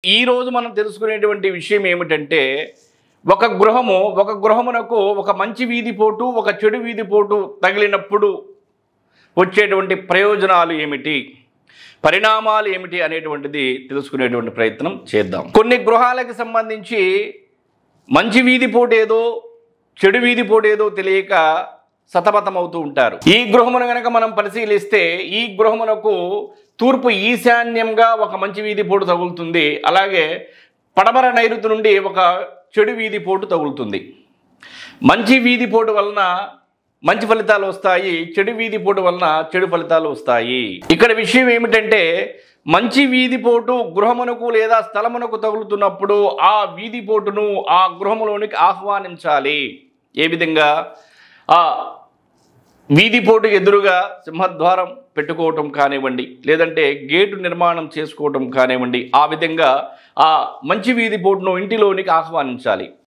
ఈ రోజు మనం తెలుసుకునేటువంటి విషయం ఏమిటంటే ఒక గృహమునకు ఒక మంచి వీధి పోటు ఒక చెడు వీధి పోటు తగిలినప్పుడు వచ్చేటువంటి ప్రయోజనాలు ఏమిటి, పరిణామాలు ఏమిటి అనేటువంటిది తెలుసుకునేటువంటి ప్రయత్నం చేద్దాం. కొన్ని గృహాలకు సంబంధించి మంచి వీధి పోటు ఏదో చెడు వీధి పోటు ఏదో తెలియక సతమతమవుతూ ఉంటారు. ఈ గృహమును గనక మనం పరిశీలిస్తే ఈ గృహమునకు తూర్పు ఈశాన్యంగా ఒక మంచి వీధి పోటు తగులుతుంది, అలాగే పడమర నైరుతి నుండి ఒక చెడు వీధి పోటు తగులుతుంది. మంచి వీధి పోటు వలన మంచి ఫలితాలు వస్తాయి, చెడు వీధి పోటు వలన చెడు ఫలితాలు వస్తాయి. ఇక్కడ విషయం ఏమిటంటే మంచి వీధి పోటు గృహమునకు లేదా స్థలమునకు తగులుతున్నప్పుడు ఆ వీధి పోటును ఆ గృహములోనికి ఆహ్వానించాలి. ఏ విధంగా? ఆ వీధి పోటు ఎదురుగా సింహద్వారం పెట్టుకోవటం కానివ్వండి, లేదంటే గేటు నిర్మాణం చేసుకోవటం కానివ్వండి, ఆ విధంగా ఆ మంచి వీధి పోటును ఇంటిలోనికి ఆహ్వానించాలి.